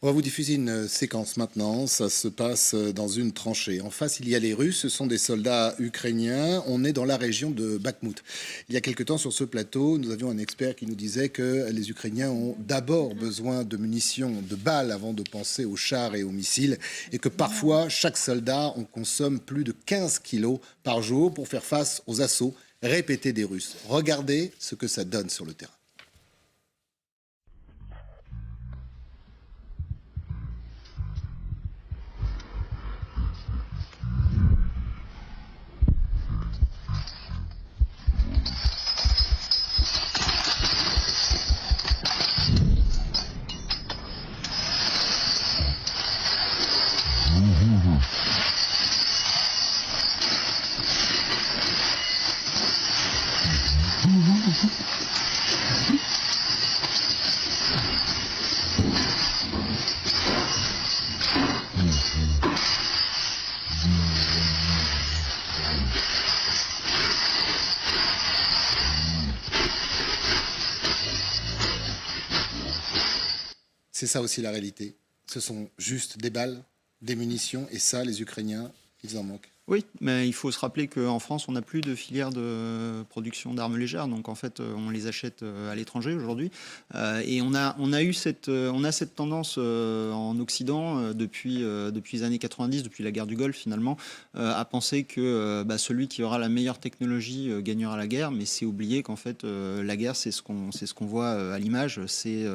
On va vous diffuser une séquence maintenant. Ça se passe dans une tranchée. En face, il y a les Russes. Ce sont des soldats ukrainiens. On est dans la région de Bakhmout. Il y a quelque temps, sur ce plateau, nous avions un expert qui nous disait que les Ukrainiens ont d'abord besoin de munitions, de balles, avant de penser aux chars et aux missiles. Et que parfois, chaque soldat, on consomme plus de 15 kilos par jour pour faire face aux assauts répétés des Russes. Regardez ce que ça donne sur le terrain. C'est ça aussi la réalité. Ce sont juste des balles, des munitions, et ça, les Ukrainiens, ils en manquent. Oui, mais il faut se rappeler qu'en France, on n'a plus de filière de production d'armes légères. Donc, en fait, on les achète à l'étranger aujourd'hui. Et on a cette tendance en Occident depuis les années 90, depuis la guerre du Golfe, finalement, à penser que celui qui aura la meilleure technologie gagnera la guerre. Mais c'est oublier qu'en fait, la guerre, c'est ce qu'on voit à l'image. C'est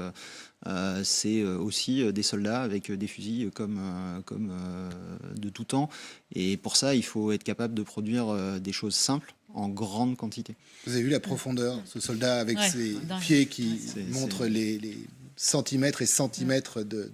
aussi des soldats avec des fusils comme de tout temps. Et pour ça, il faut être capable de produire des choses simples en grande quantité. Vous avez vu la profondeur, ce soldat avec ses pieds qui montrent les centimètres et centimètres de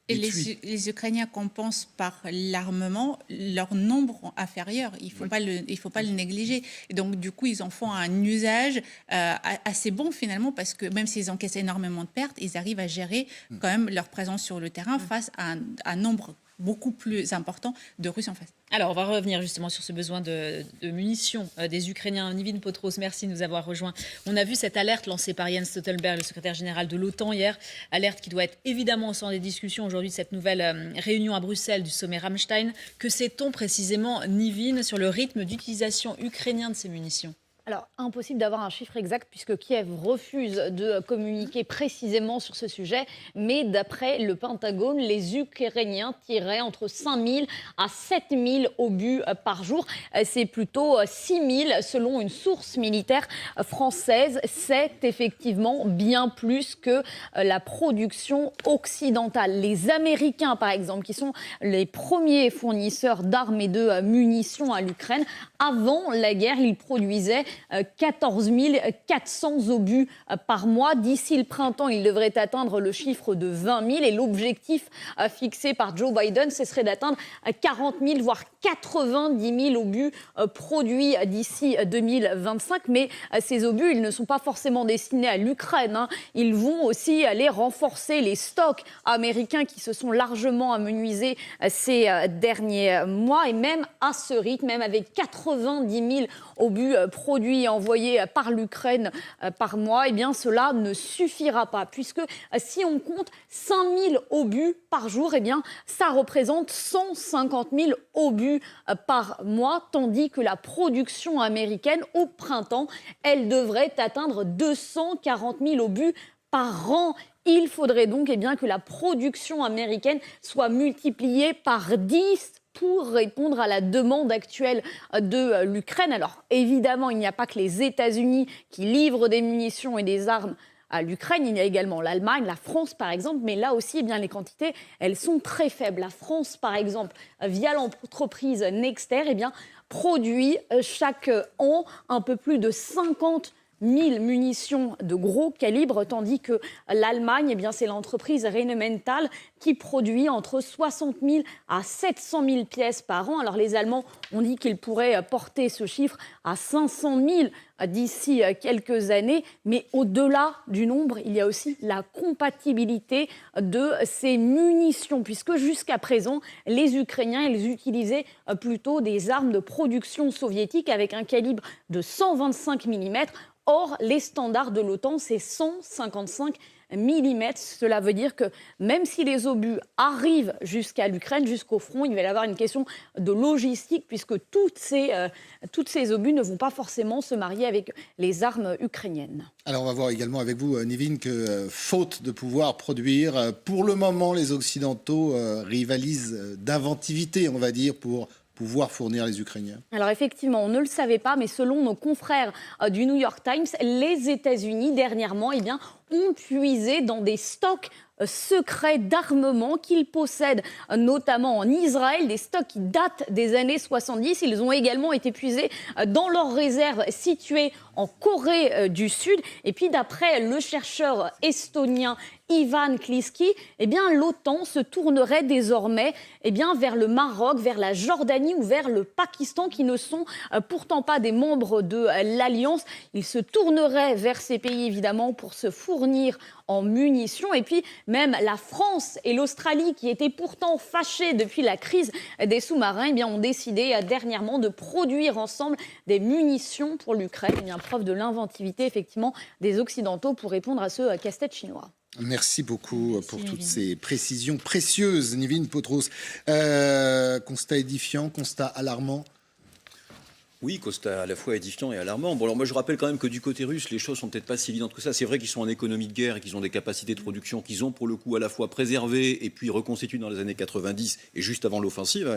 Et les Ukrainiens compensent par l'armement leur nombre inférieur. Il ne faut pas le négliger. Et donc, du coup, ils en font un usage assez bon, finalement, parce que même s'ils encaissent énormément de pertes, ils arrivent à gérer quand même leur présence sur le terrain face à un nombre beaucoup plus important de Russes en face. Alors, on va revenir justement sur ce besoin de munitions des Ukrainiens. Nivine Potros, merci de nous avoir rejoints. On a vu cette alerte lancée par Jens Stoltenberg, le secrétaire général de l'OTAN hier. Alerte qui doit être évidemment au centre des discussions aujourd'hui de cette nouvelle réunion à Bruxelles du sommet Rammstein. Que sait-on précisément, Nivine, sur le rythme d'utilisation ukrainien de ces munitions ? Alors, impossible d'avoir un chiffre exact puisque Kiev refuse de communiquer précisément sur ce sujet. Mais d'après le Pentagone, les Ukrainiens tireraient entre 5 000 à 7 000 obus par jour. C'est plutôt 6 000 selon une source militaire française. C'est effectivement bien plus que la production occidentale. Les Américains, par exemple, qui sont les premiers fournisseurs d'armes et de munitions à l'Ukraine, avant la guerre, ils produisaient 14 400 obus par mois. D'ici le printemps, il devrait atteindre le chiffre de 20 000. Et l'objectif fixé par Joe Biden, ce serait d'atteindre 40 000, voire 90 000 obus produits d'ici 2025. Mais ces obus, ils ne sont pas forcément destinés à l'Ukraine. Ils vont aussi aller renforcer les stocks américains qui se sont largement amenuisés ces derniers mois. Et même à ce rythme, même avec 90 000 obus produits et envoyés par l'Ukraine par mois, eh bien cela ne suffira pas. Puisque si on compte 5 000 obus par jour, eh bien ça représente 150 000 obus par mois, tandis que la production américaine au printemps, elle devrait atteindre 240 000 obus par an. Il faudrait donc que la production américaine soit multipliée par 10 pour répondre à la demande actuelle de l'Ukraine. Alors évidemment, il n'y a pas que les États-Unis qui livrent des munitions et des armes à l'Ukraine. Il y a également l'Allemagne, la France par exemple, mais là aussi, les quantités, elles sont très faibles. La France, par exemple, via l'entreprise Nexter, produit chaque an un peu plus de 50 000 munitions de gros calibre, tandis que l'Allemagne, c'est l'entreprise Rheinmetall qui produit entre 60 000 à 700 000 pièces par an. Alors les Allemands ont dit qu'ils pourraient porter ce chiffre à 500 000 d'ici quelques années. Mais au-delà du nombre, il y a aussi la compatibilité de ces munitions, puisque jusqu'à présent, les Ukrainiens, ils utilisaient plutôt des armes de production soviétique avec un calibre de 125 mm. Or, les standards de l'OTAN, c'est 155 mm. Cela veut dire que même si les obus arrivent jusqu'à l'Ukraine, jusqu'au front, il va y avoir une question de logistique puisque toutes ces obus ne vont pas forcément se marier avec les armes ukrainiennes. Alors on va voir également avec vous, Nivine, que faute de pouvoir produire, pour le moment les Occidentaux rivalisent d'inventivité, on va dire, pour pouvoir fournir les Ukrainiens. Alors effectivement, on ne le savait pas, mais selon nos confrères du New York Times, les États-Unis, dernièrement, ont puisé dans des stocks secrets d'armement qu'ils possèdent, notamment en Israël, des stocks qui datent des années 70. Ils ont également été puisés dans leurs réserves situées en Corée du Sud. Et puis d'après le chercheur estonien Ivan Kliski, l'OTAN se tournerait désormais vers le Maroc, vers la Jordanie ou vers le Pakistan, qui ne sont pourtant pas des membres de l'Alliance. Ils se tourneraient vers ces pays, évidemment, pour se fournir en munitions. Et puis, même la France et l'Australie, qui étaient pourtant fâchées depuis la crise des sous-marins, ont décidé dernièrement de produire ensemble des munitions pour l'Ukraine. Preuve de l'inventivité, effectivement, des Occidentaux pour répondre à ce casse-tête chinois. Merci beaucoup pour Nivine. toutes ces précisions précieuses, Nivine Potros. Constat édifiant, constat alarmant. Oui, constat à la fois édifiant et alarmant. Bon, alors moi je rappelle quand même que du côté russe, les choses sont peut-être pas si évidentes que ça. C'est vrai qu'ils sont en économie de guerre et qu'ils ont des capacités de production qu'ils ont pour le coup à la fois préservées et puis reconstituées dans les années 90 et juste avant l'offensive.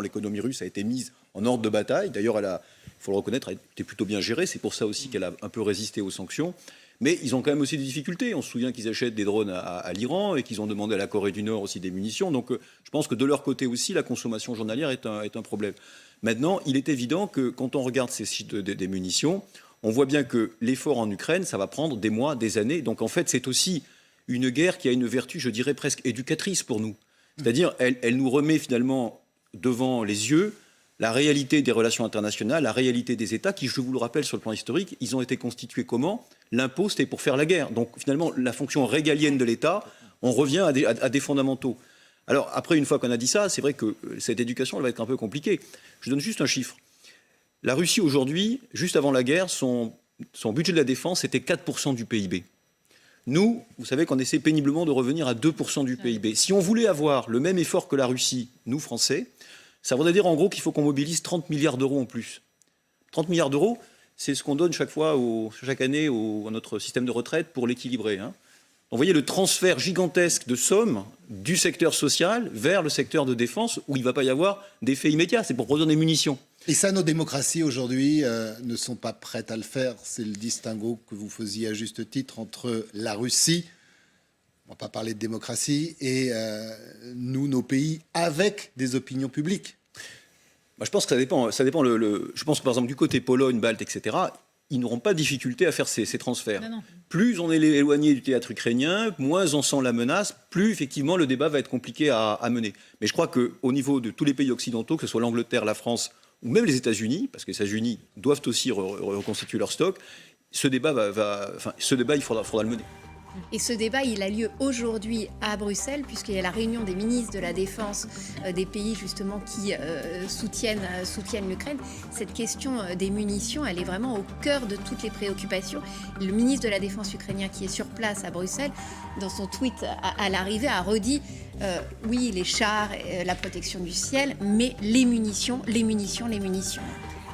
L'économie russe a été mise en ordre de bataille. D'ailleurs, il faut le reconnaître, elle a été plutôt bien gérée. C'est pour ça aussi qu'elle a un peu résisté aux sanctions. Mais ils ont quand même aussi des difficultés. On se souvient qu'ils achètent des drones à l'Iran et qu'ils ont demandé à la Corée du Nord aussi des munitions. Donc je pense que de leur côté aussi, la consommation journalière est un problème. Maintenant, il est évident que quand on regarde ces sites des munitions, on voit bien que l'effort en Ukraine, ça va prendre des mois, des années. Donc en fait, c'est aussi une guerre qui a une vertu, je dirais, presque éducatrice pour nous. C'est-à-dire, elle nous remet finalement devant les yeux la réalité des relations internationales, la réalité des États qui, je vous le rappelle sur le plan historique, ils ont été constitués comment ? L'impôt, c'était pour faire la guerre. Donc finalement, la fonction régalienne de l'État, on revient à des fondamentaux. Alors après, une fois qu'on a dit ça, c'est vrai que cette éducation, elle va être un peu compliquée. Je donne juste un chiffre. La Russie aujourd'hui, juste avant la guerre, son budget de la défense, c'était 4% du PIB. Nous, vous savez qu'on essaie péniblement de revenir à 2% du PIB. Si on voulait avoir le même effort que la Russie, nous Français, ça voudrait dire en gros qu'il faut qu'on mobilise 30 milliards d'euros en plus. 30 milliards d'euros, c'est ce qu'on donne chaque année à notre système de retraite pour l'équilibrer. Donc, vous voyez le transfert gigantesque de sommes du secteur social vers le secteur de défense où il ne va pas y avoir d'effet immédiat. C'est pour produire des munitions. Et ça, nos démocraties aujourd'hui ne sont pas prêtes à le faire. C'est le distinguo que vous faisiez à juste titre entre la Russie, on ne va pas parler de démocratie, et nous, nos pays, avec des opinions publiques. Moi, je pense que ça dépend. Je pense que par exemple du côté Pologne, Balte, etc., ils n'auront pas de difficulté à faire ces transferts. Non. Plus on est éloigné du théâtre ukrainien, moins on sent la menace, plus effectivement le débat va être compliqué à mener. Mais je crois qu'au niveau de tous les pays occidentaux, que ce soit l'Angleterre, la France ou même les États-Unis, parce que les États-Unis doivent aussi reconstituer leur stock, ce débat, il faudra le mener. Et ce débat, il a lieu aujourd'hui à Bruxelles, puisqu'il y a la réunion des ministres de la Défense des pays justement qui soutiennent l'Ukraine. Cette question des munitions, elle est vraiment au cœur de toutes les préoccupations. Le ministre de la Défense ukrainien qui est sur place à Bruxelles, dans son tweet à l'arrivée, a redit oui, les chars, la protection du ciel, mais les munitions.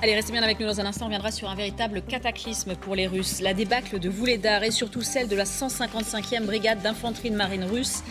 Allez, restez bien avec nous dans un instant. On reviendra sur un véritable cataclysme pour les Russes. La débâcle de Vuhledar et surtout celle de la 155e brigade d'infanterie de marine russe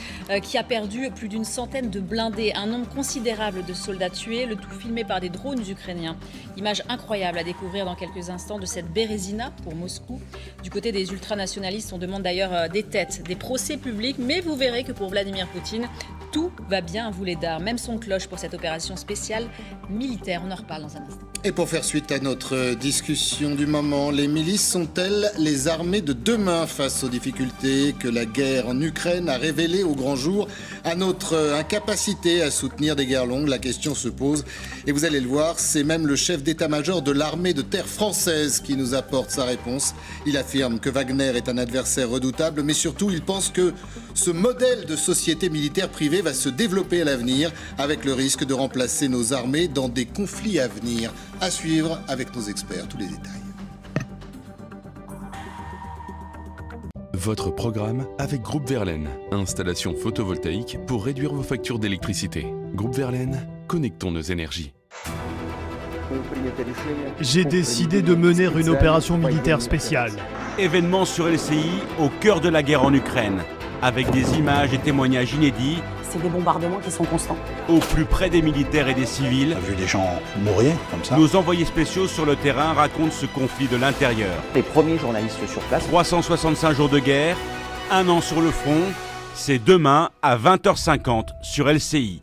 qui a perdu plus d'une centaine de blindés. Un nombre considérable de soldats tués, le tout filmé par des drones ukrainiens. Image incroyable à découvrir dans quelques instants de cette Bérésina pour Moscou. Du côté des ultranationalistes, on demande d'ailleurs des têtes, des procès publics. Mais vous verrez que pour Vladimir Poutine, tout va bien à Vuhledar. Même son cloche pour cette opération spéciale militaire. On en reparle dans un instant. Et pour faire suite à notre discussion du moment, les milices sont-elles les armées de demain face aux difficultés que la guerre en Ukraine a révélées au grand jour, à notre incapacité à soutenir des guerres longues? La question se pose et vous allez le voir, c'est même le chef d'état-major de l'armée de terre française qui nous apporte sa réponse. Il affirme que Wagner est un adversaire redoutable, mais surtout il pense que ce modèle de société militaire privée va se développer à l'avenir avec le risque de remplacer nos armées dans des conflits à venir. À suivre avec nos experts, tous les détails. Votre programme avec Groupe Verlaine. Installation photovoltaïque pour réduire vos factures d'électricité. Groupe Verlaine, connectons nos énergies. J'ai décidé de mener une opération militaire spéciale. Événement sur LCI au cœur de la guerre en Ukraine, avec des images et témoignages inédits. C'est des bombardements qui sont constants. Au plus près des militaires et des civils. On a vu des gens mourir comme ça. Nos envoyés spéciaux sur le terrain racontent ce conflit de l'intérieur. Les premiers journalistes sur place. 365 jours de guerre, 1 an sur le front, c'est demain à 20h50 sur LCI.